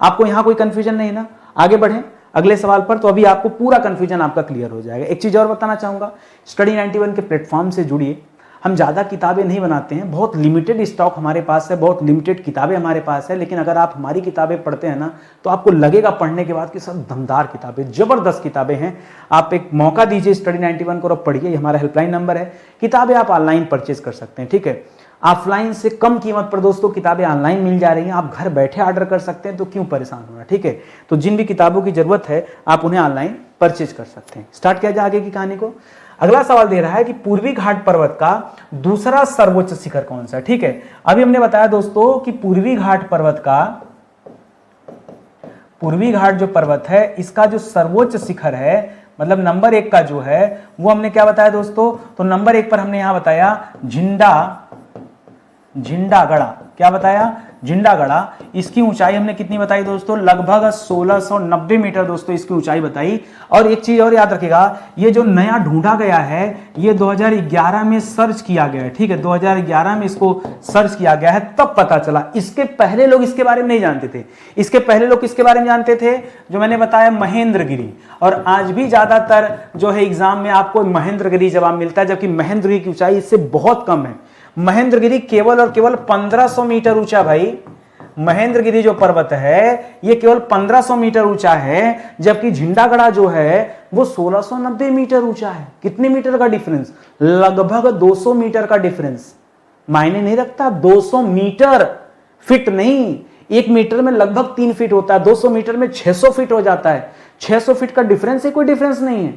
आपको यहां कोई कंफ्यूजन नहीं ना? आगे बढ़े अगले सवाल पर, तो अभी आपको पूरा कंफ्यूजन आपका क्लियर हो जाएगा। एक चीज और बताना चाहूंगा, स्टडी 91 के प्लेटफॉर्म से जुड़िए। हम ज़्यादा किताबें नहीं बनाते हैं, बहुत लिमिटेड स्टॉक हमारे पास है, बहुत लिमिटेड किताबें हमारे पास है। लेकिन अगर आप हमारी किताबें पढ़ते हैं ना, तो आपको लगेगा पढ़ने के बाद कि सब दमदार किताबें, जबरदस्त किताबें हैं। आप एक मौका दीजिए स्टडी 91 को और पढ़िए। ये हमारा हेल्पलाइन नंबर है। किताबें आप ऑनलाइन परचेज कर सकते हैं। ठीक है, ऑफलाइन से कम कीमत पर दोस्तों किताबें ऑनलाइन मिल जा रही हैं। आप घर बैठे ऑर्डर कर सकते हैं, तो क्यों परेशान होना। ठीक है, तो जिन भी किताबों की जरूरत है आप उन्हें ऑनलाइन परचेज कर सकते हैं। स्टार्ट किया जाए आगे की कहानी को। अगला सवाल दे रहा है कि पूर्वी घाट पर्वत का दूसरा सर्वोच्च शिखर कौन सा है। ठीक है, अभी हमने बताया दोस्तों कि पूर्वी घाट जो पर्वत है इसका जो सर्वोच्च शिखर है, मतलब नंबर 1 का जो है, वो हमने क्या बताया दोस्तों? तो नंबर 1 पर हमने यहां बताया झिंडागड़ा। क्या बताया? झिंडागड़ा। इसकी ऊंचाई हमने कितनी बताई दोस्तों? लगभग 1690 मीटर दोस्तों इसकी ऊंचाई बताई। और एक चीज और याद रखिएगा, ये जो नया ढूंढा गया है ये 2011 में सर्च किया गया है। ठीक है, 2011 में इसको सर्च किया गया है, तब पता चला। इसके पहले लोग इसके बारे में नहीं जानते थे। इसके पहले लोग किसके बारे में जानते थे? जो मैंने बताया महेंद्रगिरी। और आज भी ज्यादातर जो है एग्जाम में आपको महेंद्रगिरी जवाब मिलता है, जबकि महेंद्रगिरी की ऊंचाई इससे बहुत कम है। महेंद्रगिरी केवल और केवल 1500 मीटर ऊंचा। भाई महेंद्रगिरी जो पर्वत है ये केवल 1500 मीटर ऊंचा है, जबकि झिंडागड़ा जो है वो 1690 मीटर ऊंचा है। कितने मीटर का डिफरेंस? लगभग 200 मीटर का डिफरेंस। मायने नहीं रखता, 200 मीटर, फीट नहीं। 1 मीटर में लगभग 3 फीट होता है, 200 मीटर में 600 फीट हो जाता है। 600 फीट का डिफरेंस है, कोई डिफरेंस नहीं है।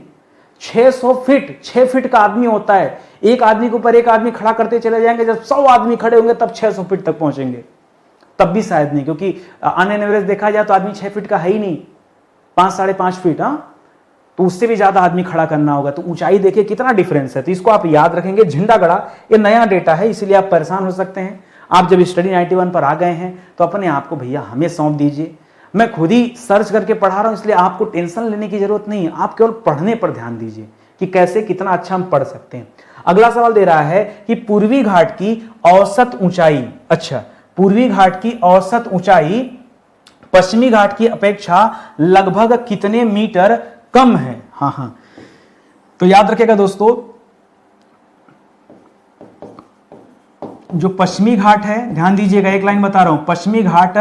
600 फीट, 6 फीट का आदमी होता है। एक आदमी के ऊपर एक आदमी खड़ा करते चले जाएंगे, जब 100 आदमी खड़े होंगे तब 600 फीट तक पहुंचेंगे। तब भी शायद नहीं, क्योंकि ऑन एन एवरेज देखा जाए तो आदमी 6 फीट का है ही नहीं, 5 साढ़े 5 फीट। तो उससे भी ज्यादा आदमी खड़ा करना होगा। तो ऊंचाई देखिए कितना डिफरेंस है। तो इसको आप याद रखेंगे। झिंडागड़ा ये नया डेटा है, इसलिए आप परेशान हो सकते हैं। आप जब स्टडी 91 पर आ गए हैं तो अपने आप को भैया हमें सौंप दीजिए। मैं खुद ही सर्च करके पढ़ा रहा हूं, इसलिए आपको टेंशन लेने की जरूरत नहीं है। आप केवल पढ़ने पर ध्यान दीजिए कि कैसे कितना अच्छा हम पढ़ सकते हैं। अगला सवाल दे रहा है कि पूर्वी घाट की औसत ऊंचाई, अच्छा पूर्वी घाट की औसत ऊंचाई पश्चिमी घाट की अपेक्षा लगभग कितने मीटर कम है। हाँ, तो याद रखिएगा दोस्तों, जो पश्चिमी घाट है, ध्यान दीजिएगा, एक लाइन बता रहा हूं, पश्चिमी घाट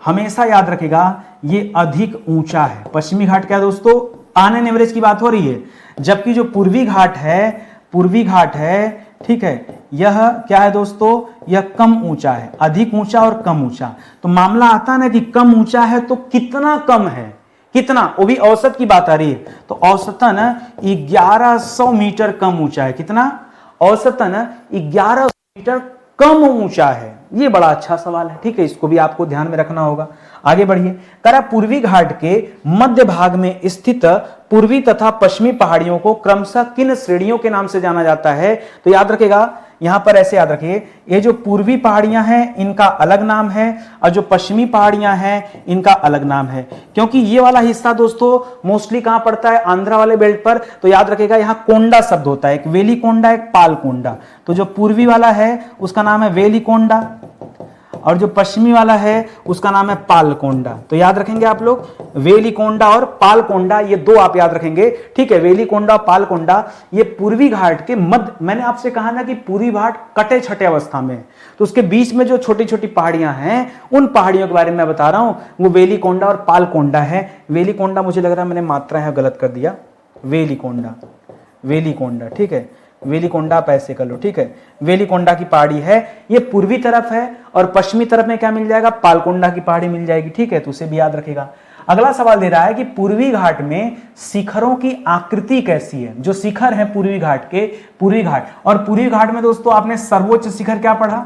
हमेशा याद रखिएगा ये अधिक ऊंचा है। पश्चिमी घाट क्या दोस्तों? ऑन एन एवरेज की बात हो रही है, जबकि जो पूर्वी घाट है, ठीक है, यह क्या है दोस्तों? यह कम ऊंचा है। अधिक ऊंचा और कम ऊंचा, तो मामला आता है ना कि कम ऊंचा है तो कितना कम है, कितना, वो भी औसत की बात आ रही है। तो औसतन 1100 मीटर कम ऊंचा है। कितना? औसतन 1100 मीटर कम ऊंचा है। ये बड़ा अच्छा सवाल है। ठीक है, इसको भी आपको ध्यान में रखना होगा। आगे बढ़िए। करा पूर्वी घाट के मध्य भाग में स्थित पूर्वी तथा पश्चिमी पहाड़ियों को क्रमशः किन श्रेणियों के नाम से जाना जाता है? तो याद रखेगा यहां पर ऐसे याद रखिए, ये जो पूर्वी पहाड़ियां हैं इनका अलग नाम है और जो पश्चिमी पहाड़ियां हैं इनका अलग नाम है। क्योंकि ये वाला हिस्सा दोस्तों मोस्टली कहां पड़ता है, आंध्रा वाले बेल्ट पर, तो याद रखिएगा यहां कोंडा शब्द होता है, एक वेलिकोंडा एक पालकोंडा। तो जो पूर्वी वाला है उसका नाम है वेलिकोंडा और जो पश्चिमी वाला है उसका नाम है पालकोंडा। तो याद रखेंगे आप लोग, वेलिकोंडा और पालकोंडा, ये दो आप याद रखेंगे, ठीक है। वेलिकोंडा और पालकोंडा ये पूर्वी घाट के मध्य, मैंने आपसे कहा ना कि पूर्वी घाट कटे छठे अवस्था में, तो उसके बीच में जो छोटी छोटी पहाड़ियां हैं उन पहाड़ियों के बारे में मैं बता रहा हूं, वो वेलिकोंडा और पालकोंडा है। वेलिकोंडा, मुझे लग रहा है मैंने मात्रा है गलत कर दिया, वेलिकोंडा, वेलिकोंडा, ठीक है। वेलिकोंडा आप ऐसे कर लो, ठीक है। वेलिकोंडा की पहाड़ी है, ये पूर्वी तरफ है और पश्चिमी तरफ में क्या मिल जाएगा, पालकोंडा की पहाड़ी मिल जाएगी, ठीक है। तो उसे भी याद रखेगा। अगला सवाल दे रहा है कि पूर्वी घाट में शिखरों की आकृति कैसी है। जो शिखर है पूर्वी घाट के, पूर्वी घाट, और पूर्वी घाट में दोस्तों आपने सर्वोच्च शिखर क्या पढ़ा,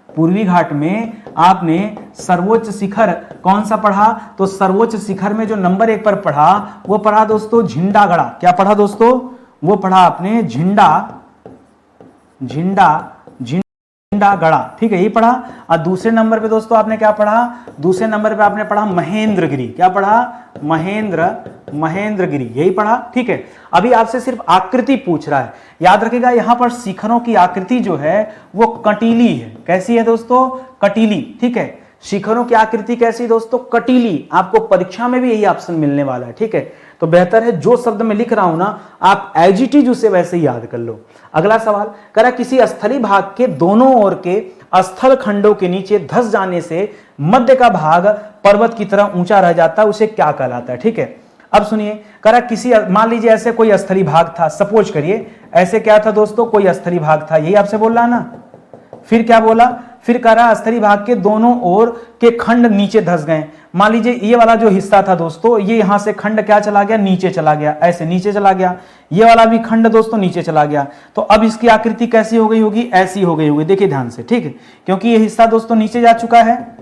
पूर्वी घाट में आपने सर्वोच्च शिखर कौन सा पढ़ा, तो सर्वोच्च शिखर में जो नंबर 1 पर पढ़ा वो पढ़ा दोस्तों झिंडागड़ा। क्या पढ़ा दोस्तों, वो पढ़ा आपने झिंडागड़ा, ठीक है, ये पढ़ा। और दूसरे नंबर पे दोस्तों आपने क्या पढ़ा, दूसरे नंबर पे आपने पढ़ा महेंद्रगिरी। क्या पढ़ा, महेंद्रगिरी, यही पढ़ा, ठीक है। अभी आपसे सिर्फ आकृति पूछ रहा है, याद रखिएगा यहां पर शिखरों की आकृति जो है वो कटीली है। कैसी है दोस्तों, कटीली, ठीक है। शिखरों की आकृति कैसी दोस्तों, कटीली। आपको परीक्षा में भी यही ऑप्शन मिलने वाला है, ठीक है। तो बेहतर है जो शब्द मैं लिख रहा हूं ना आप एज इट इज उसे वैसे ही याद कर लो। अगला सवाल करा, किसी स्थली भाग के दोनों ओर के स्थल खंडों के नीचे धंस जाने से मध्य का भाग पर्वत की तरह ऊंचा रह जाता है, उसे क्या कहलाता है, ठीक है। अब सुनिए, करा किसी, मान लीजिए ऐसे कोई स्थली भाग था, सपोज करिए ऐसे क्या था दोस्तों, कोई स्थली भाग था, यही आपसे बोल रहा ना। फिर क्या बोला, फिर कह रहा स्थली भाग के दोनों ओर के खंड नीचे धंस गए। मान लीजिए ये वाला जो हिस्सा था दोस्तों, ये यहां से खंड क्या चला गया, नीचे चला गया, ऐसे नीचे चला गया। ये वाला भी खंड दोस्तों नीचे चला गया। तो अब इसकी आकृति कैसी हो गई होगी, ऐसी हो गई होगी। देखिए ध्यान से, ठीक है, क्योंकि ये हिस्सा दोस्तों नीचे जा चुका है,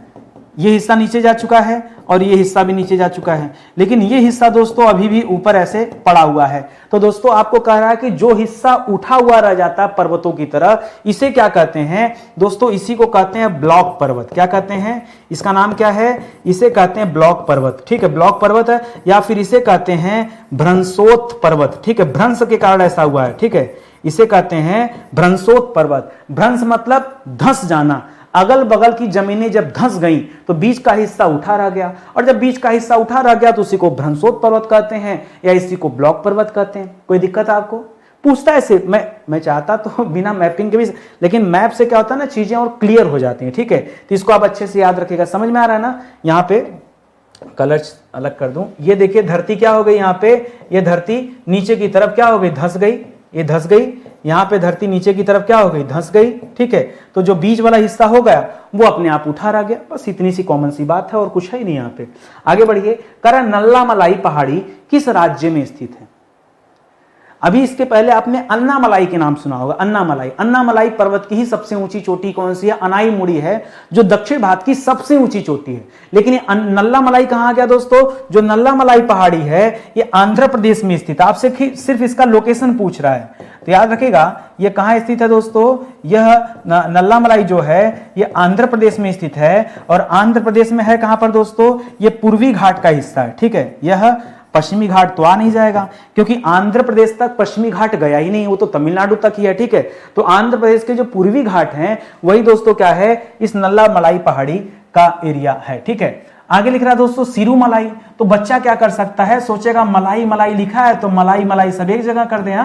ये हिस्सा नीचे जा चुका है और ये हिस्सा भी नीचे जा चुका है, लेकिन ये हिस्सा दोस्तों अभी भी ऊपर ऐसे पड़ा हुआ है। तो दोस्तों आपको कह रहा है कि जो हिस्सा उठा हुआ रह जाता है पर्वतों की तरह, इसे क्या कहते हैं दोस्तों, इसी को कहते हैं ब्लॉक पर्वत। क्या कहते हैं, इसका नाम क्या है, इसे कहते हैं ब्लॉक पर्वत, ठीक है। ब्लॉक पर्वत है, या फिर इसे कहते हैं भ्रंशोत्थ पर्वत, ठीक है। भ्रंश के कारण ऐसा हुआ है, ठीक है, इसे कहते हैं भ्रंशोत्थ पर्वत। भ्रंश मतलब धंस जाना, अगल बगल की जमीनें जब धंस गई तो बीच का हिस्सा उठा रह गया, और जब बीच का हिस्सा उठा रह गया तो उसी को भ्रंशोत्थ पर्वत कहते हैं या इसी को ब्लॉक पर्वत कहते हैं। कोई दिक्कत है आपको, पूछता है ऐसे, मैं चाहता तो बिना मैपिंग के भी, लेकिन मैप से क्या होता है ना, चीजें और क्लियर हो जाती हैं, ठीक है। तो इसको आप अच्छे से याद रखिएगा। समझ में आ रहा है ना, यहाँ पे कलर्स अलग कर दूं। ये देखिए धरती क्या हो गई, यहाँ पे ये धरती नीचे की तरफ क्या हो गई, धंस गई, ये धंस गई। यहाँ पे धरती नीचे की तरफ क्या हो गई, धंस गई, ठीक है। तो जो बीच वाला हिस्सा हो गया वो अपने आप उठा रह गया। बस इतनी सी कॉमन सी बात है और कुछ है ही नहीं यहाँ पे। आगे बढ़िए, करा नल्लामलाई पहाड़ी किस राज्य में स्थित है। अभी इसके पहले आपने अन्नामलाई के नाम सुना होगा। अन्नामलाई, अन्नामलाई पर्वत की ही सबसे ऊंची चोटी कौन सी है, अनाईमुड़ी है, जो दक्षिण भारत की सबसे ऊंची चोटी है। लेकिन ये नल्लामलाई कहाँ आ गया दोस्तों, जो नल्लामलाई पहाड़ी है ये आंध्र प्रदेश में स्थित है। आपसे सिर्फ इसका लोकेशन पूछ रहा है, तो याद रखिएगा ये कहाँ स्थित है दोस्तों, यह नल्लामलाई जो है ये आंध्र प्रदेश में स्थित है। और आंध्र प्रदेश में है कहाँ पर दोस्तों, ये पूर्वी घाट का हिस्सा है, ठीक है। यह पश्चिमी घाट तो आ नहीं जाएगा, क्योंकि आंध्र प्रदेश तक पश्चिमी घाट गया ही नहीं, वो तो तमिलनाडु तक ही है, ठीक है। तो आंध्र प्रदेश के जो पूर्वी घाट हैं वही दोस्तों क्या है, इस नल्लामलाई पहाड़ी का एरिया है, ठीक है। आगे लिख रहा है दोस्तों सिरुमलाई। तो बच्चा क्या कर सकता है, सोचेगा मलाई मलाई लिखा है तो मलाई मलाई सब एक जगह कर दे।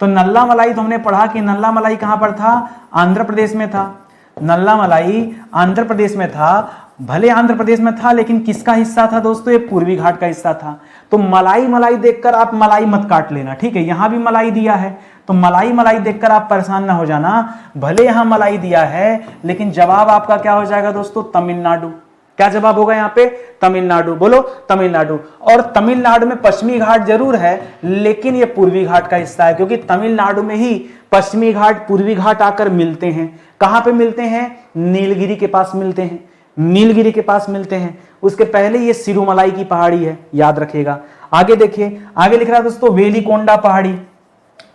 तो नल्लामलाई तो हमने पढ़ा कि नल्लामलाई कहां पर था, आंध्र प्रदेश में था। नल्लामलाई आंध्र प्रदेश में था, भले आंध्र प्रदेश में था लेकिन किसका हिस्सा था दोस्तों, ये पूर्वी घाट का हिस्सा था। तो मलाई मलाई देखकर आप मलाई मत काट लेना, ठीक है। यहां भी मलाई दिया है तो मलाई मलाई देखकर आप परेशान ना हो जाना। भले यहां मलाई दिया है लेकिन जवाब आपका क्या हो जाएगा दोस्तों, तमिलनाडु। क्या जवाब होगा यहाँ पे, तमिलनाडु। बोलो तमिलनाडु। और तमिलनाडु में पश्चिमी घाट जरूर है लेकिन ये पूर्वी घाट का हिस्सा है, क्योंकि तमिलनाडु में ही पश्चिमी घाट पूर्वी घाट आकर मिलते हैं। कहां पे मिलते हैं, नीलगिरी के पास मिलते हैं, नीलगिरी के पास मिलते हैं। उसके पहले ये सिरुमलाई की पहाड़ी है, याद रखिएगा। आगे देखिए, आगे लिख रहा है दोस्तों वेलिकोंडा पहाड़ी।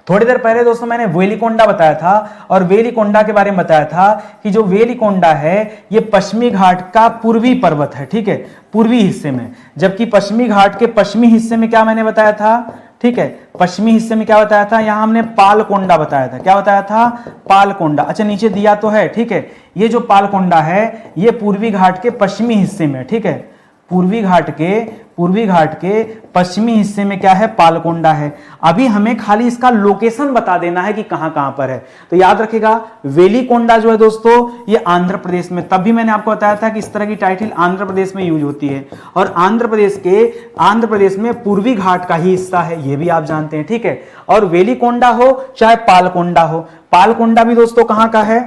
थोड़ी देर पहले दोस्तों मैंने वेलिकोंडा बताया था और वेलिकोंडा के बारे में बताया था कि जो वेलिकोंडा है ये पश्चिमी घाट का पूर्वी पर्वत है, ठीक है, पूर्वी हिस्से में। जबकि पश्चिमी घाट के पश्चिमी हिस्से में क्या मैंने बताया था, ठीक है, पश्चिमी हिस्से में क्या बताया था, यहां हमने पालकोंडा बताया था। क्या बताया था, पालकोंडा। अच्छा नीचे दिया तो है, ठीक है, ये जो पालकोंडा है ये पूर्वी घाट के पश्चिमी हिस्से में, ठीक है, पूर्वी घाट के पश्चिमी हिस्से में क्या है, पालकोंडा है। अभी हमें खाली इसका लोकेशन बता देना है कि कहां कहां पर है। तो याद रखिएगा वेलिकोंडा जो है दोस्तों ये आंध्र प्रदेश में, तब भी मैंने आपको बताया था कि इस तरह की टाइटल आंध्र प्रदेश में यूज होती है और आंध्र प्रदेश में पूर्वी घाट का ही हिस्सा है, ये भी आप जानते हैं, ठीक है। और वेलिकोंडा हो चाहे पालकोंडा हो, पालकोंडा भी दोस्तों कहां का है,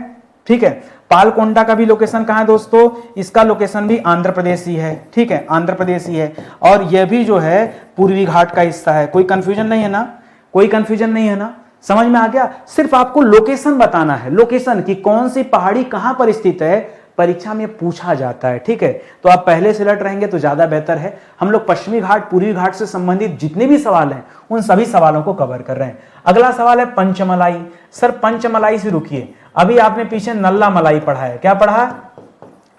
ठीक है, पालकोंडा का भी लोकेशन कहां है दोस्तों, इसका लोकेशन भी आंध्र प्रदेश ही है, ठीक है, आंध्र प्रदेश ही है। और यह भी जो है पूर्वी घाट का हिस्सा है। कोई कंफ्यूजन नहीं है ना, कोई कंफ्यूजन नहीं है ना, समझ में आ गया। सिर्फ आपको लोकेशन बताना है, लोकेशन की कौन सी पहाड़ी कहां पर स्थित है, परीक्षा में पूछा जाता है, ठीक है। तो आप पहले से अलर्ट रहेंगे तो ज्यादा बेहतर है। हम लोग पश्चिमी घाट पूर्वी घाट से संबंधित जितने भी सवाल हैं उन सभी सवालों को कवर कर रहे हैं। अगला सवाल है पंचमलाई। सर पंचमलाई से रुकिए, अभी आपने पीछे नल्ला मलाई पढ़ा है, क्या पढ़ा,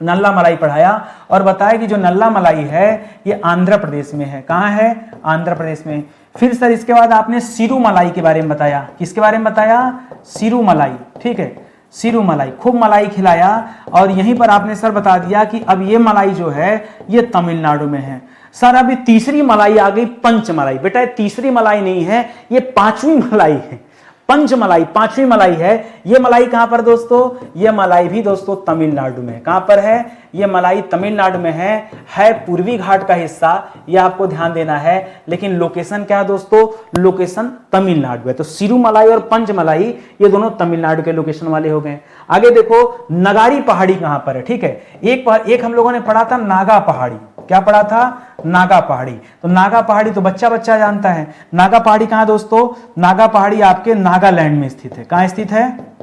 नल्ला मलाई पढ़ाया और बताया कि जो नल्ला मलाई है ये आंध्र प्रदेश में है। कहां है, आंध्र प्रदेश में। फिर सर इसके बाद आपने सिरू मलाई के बारे में बताया, किसके बारे में बताया, सिरू मलाई, ठीक है, सिरू मलाई, खूब मलाई खिलाया और यहीं पर आपने सर बता दिया कि अब ये मलाई जो है ये तमिलनाडु में है। सर अभी तीसरी मलाई आ गई पंचमलाई। बेटा ये तीसरी मलाई नहीं है, ये पांचवी मलाई है, पंचमलाई पांचवी मलाई है। ये मलाई कहां पर दोस्तों, ये मलाई भी दोस्तों तमिलनाडु में। कहां पर है, ये मलाई तमिलनाडु में है पूर्वी घाट का हिस्सा, ये आपको ध्यान देना है। लेकिन लोकेशन क्या है दोस्तों, लोकेशन तमिलनाडु है। तो सिरू मलाई और पंचमलाई ये दोनों तमिलनाडु के लोकेशन वाले हो गए। आगे देखो नगारी पहाड़ी कहां पर है, ठीक है। एक हम लोगों ने पढ़ा था नागा पहाड़ी, क्या पढ़ा था, नागा पहाड़ी। तो नागा पहाड़ी तो बच्चा बच्चा जानता है। नागा पहाड़ी कहां दोस्तों, नागा पहाड़ी आपके नागालैंड में स्थित है। कहां स्थित है,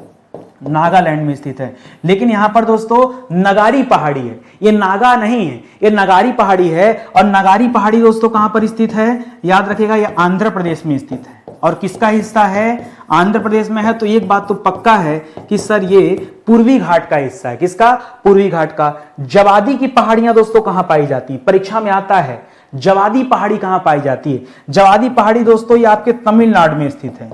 नागालैंड में स्थित है। लेकिन यहां पर दोस्तों नगारी पहाड़ी है, ये नागा नहीं है, ये नगारी पहाड़ी है। और नगारी पहाड़ी दोस्तों कहां पर स्थित है, याद रखिएगा ये आंध्र प्रदेश में स्थित है। और किसका हिस्सा है, आंध्र प्रदेश में है। तो एक बात तो पक्का है कि सर ये पूर्वी घाट का हिस्सा है। किसका, पूर्वी घाट का। जवादी की पहाड़ियां दोस्तों कहां पाई जाती है, परीक्षा में आता है जवादी पहाड़ी कहां पाई जाती है। जवादी पहाड़ी दोस्तों ये आपके तमिलनाडु में स्थित है।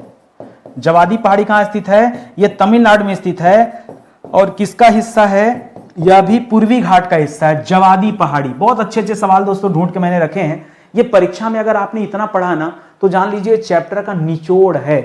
जवादी पहाड़ी कहां स्थित है, ये तमिलनाडु में स्थित है। और किसका हिस्सा है, यह भी पूर्वी घाट का हिस्सा है, जवादी पहाड़ी। बहुत अच्छे अच्छे सवाल दोस्तों ढूंढ के मैंने रखे हैं। ये परीक्षा में अगर आपने इतना पढ़ा ना तो जान लीजिए चैप्टर का निचोड़ है।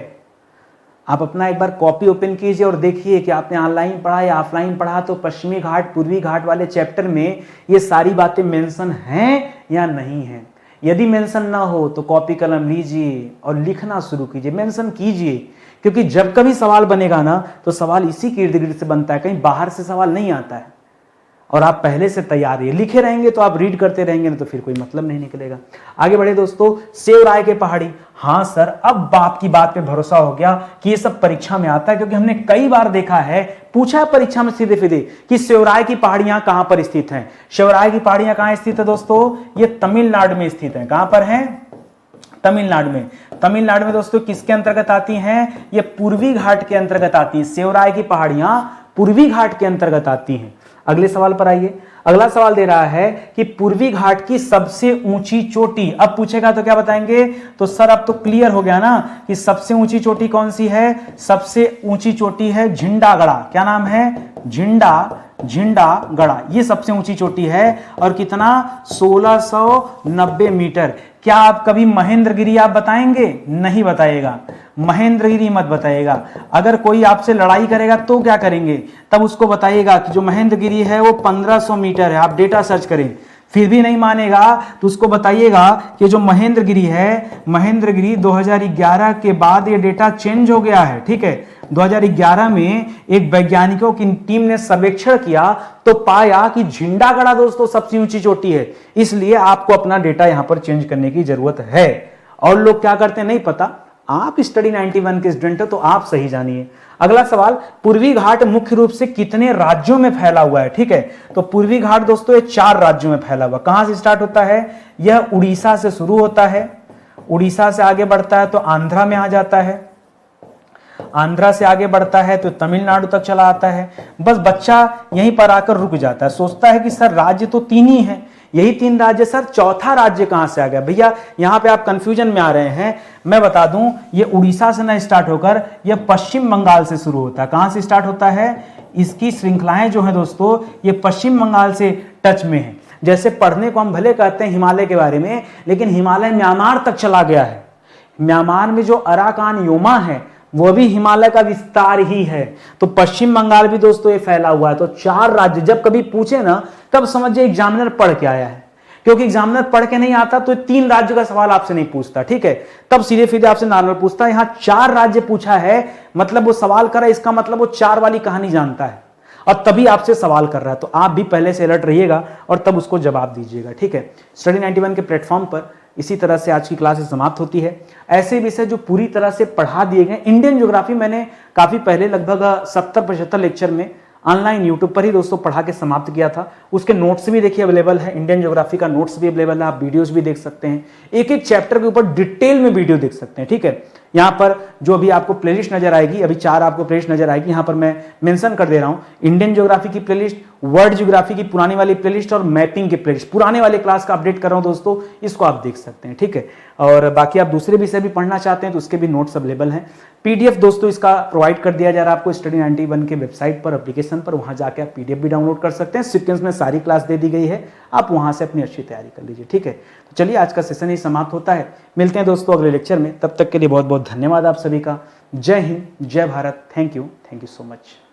आप अपना एक बार कॉपी ओपन कीजिए और देखिए कि आपने ऑनलाइन पढ़ा या ऑफलाइन पढ़ा, तो पश्चिमी घाट पूर्वी घाट वाले चैप्टर में ये सारी बातें मेंशन हैं या नहीं है। यदि मेंशन ना हो तो कॉपी कलम लीजिए और लिखना शुरू कीजिए, मेंशन कीजिए। क्योंकि जब कभी सवाल बनेगा ना तो सवाल इसी के इर्द गिर्द से बनता है, कहीं बाहर से सवाल नहीं आता है। और आप पहले से तैयार है, लिखे रहेंगे तो आप रीड करते रहेंगे ना तो फिर कोई मतलब नहीं निकलेगा। आगे बढ़े दोस्तों, सेवराय के पहाड़ी। हाँ सर अब आपकी बात पे भरोसा हो गया कि ये सब परीक्षा में आता है, क्योंकि हमने कई बार देखा है, पूछा है परीक्षा में सीधे सीधे कि सेवराय की पहाड़ियां कहां पर स्थित हैं। सेवराय की पहाड़ियां कहां स्थित है दोस्तों, ये तमिलनाडु में स्थित है। कहां पर है, तमिलनाडु में। तमिलनाडु में दोस्तों किसके अंतर्गत आती हैं, ये पूर्वी घाट के अंतर्गत आती है। सेवराय की पहाड़ियां पूर्वी घाट के अंतर्गत आती हैं। अगले सवाल पर आइए। अगला सवाल दे रहा है कि पूर्वी घाट की सबसे ऊंची चोटी। अब पूछेगा तो क्या बताएंगे, तो सर अब तो क्लियर हो गया ना कि सबसे ऊंची चोटी कौन सी है। सबसे ऊंची चोटी है झिंडागड़ा। क्या नाम है, झिंडागड़ा, ये सबसे ऊंची चोटी है। और कितना, 1690 मीटर। क्या आप कभी महेंद्रगिरी आप बताएंगे, नहीं बताएगा, महेंद्रगिरी मत बताइएगा। अगर कोई आपसे लड़ाई करेगा तो क्या करेंगे, तब उसको बताइएगा कि जो महेंद्रगिरी है वो 1500 मीटर है। आप डेटा सर्च करें, फिर भी नहीं मानेगा तो उसको बताइएगा कि जो महेंद्रगिरी है, महेंद्रगिरी 2011 के बाद ये डेटा चेंज हो गया है। ठीक है, 2011 में एक वैज्ञानिकों की टीम ने सर्वेक्षण किया तो पाया कि झिंडागड़ा दोस्तों सबसे ऊंची चोटी है। इसलिए आपको अपना डेटा यहां पर चेंज करने की जरूरत है। और लोग क्या करते हैं नहीं पता, आप स्टडी 91 के स्टूडेंट हो तो आप सही जानिए। अगला सवाल, पूर्वी घाट मुख्य रूप से कितने राज्यों में फैला हुआ है। ठीक है, तो पूर्वी घाट दोस्तों ये 4 राज्यों में फैला हुआ। कहां से स्टार्ट होता है, यह उड़ीसा से शुरू होता है, उड़ीसा से आगे बढ़ता है तो आंध्रा में आ जाता है। आंध्रा से आगे बढ़ता है तो तमिलनाडु तक चला आता है। बस बच्चा यहीं पर आकर रुक जाता है, सोचता है कि सर राज्य तो 3 ही है, यही 3 राज्य, सर चौथा राज्य कहां से आ गया। भैया यहां पे आप कंफ्यूजन में आ रहे हैं। मैं बता दूं, ये उड़ीसा से ना स्टार्ट होकर ये पश्चिम बंगाल से शुरू होता है। कहां से स्टार्ट होता है? इसकी श्रृंखलाएं जो है दोस्तों, ये पश्चिम बंगाल से टच में है। जैसे पढ़ने को हम भले कहते हैं हिमालय के बारे में, लेकिन हिमालय म्यांमार तक चला गया है। म्यांमार में जो अराकान योमा है वो भी हिमालय का विस्तार ही है। तो पश्चिम बंगाल भी दोस्तों ये फैला हुआ है। तो 4 राज्य जब कभी पूछे ना, तब समझिए एग्जामिनर पढ़ के आया है, क्योंकि एग्जामिनर पढ़ के नहीं आता तो 3 राज्य का सवाल आपसे नहीं पूछता, ठीक है, तब सीधे सीधे आपसे नॉर्मल पूछता है। यहां 4 राज्य पूछा है, मतलब वो सवाल करा, इसका मतलब वो 4 वाली कहानी जानता है और तभी आपसे सवाल कर रहा है। तो आप भी पहले से अलर्ट रहिएगा और तब उसको जवाब दीजिएगा, ठीक है। स्टडी 91 के प्लेटफॉर्म पर इसी तरह से आज की क्लास समाप्त होती है। ऐसे विषय जो पूरी तरह से पढ़ा दिए गए, इंडियन ज्योग्राफी मैंने काफी पहले लगभग 70-75 लेक्चर में ऑनलाइन यूट्यूब पर ही दोस्तों पढ़ा के समाप्त किया था। उसके नोट्स भी देखिए अवेलेबल है, इंडियन ज्योग्राफी का नोट्स भी अवेलेबल है, आप वीडियोस भी देख सकते हैं, एक एक चैप्टर के ऊपर डिटेल में वीडियो देख सकते हैं, ठीक है। यहाँ पर जो भी आपको प्लेलिस्ट नजर आएगी, अभी 4 आपको प्लेलिस्ट नजर आएगी, यहाँ पर मैं मेंशन कर दे रहा हूँ। इंडियन ज्योग्राफी की प्लेलिस्ट, वर्ल्ड ज्योग्राफी की पुरानी वाली प्लेलिस्ट और मैपिंग की प्लेलिस्ट, पुराने वाले क्लास का अपडेट कर रहा हूँ दोस्तों, इसको आप देख सकते हैं, ठीक है। और बाकी आप दूसरे विषय भी पढ़ना चाहते हैं तो उसके भी नोट्स अवेलेबल हैं। पीडीएफ दोस्तों इसका प्रोवाइड कर दिया जा रहा है आपको स्टडी 91 के वेबसाइट पर, एप्लीकेशन पर, वहां जाके आप पीडीएफ भी डाउनलोड कर सकते हैं। सीक्वेंस में सारी क्लास दे दी गई है, आप वहां से अपनी अच्छी तैयारी कर लीजिए, ठीक है। तो चलिए आज का सेशन ही समाप्त होता है, मिलते हैं दोस्तों अगले लेक्चर में, तब तक के लिए बहुत बहुत धन्यवाद आप सभी का। जय हिंद, जय Bharat, thank you so much.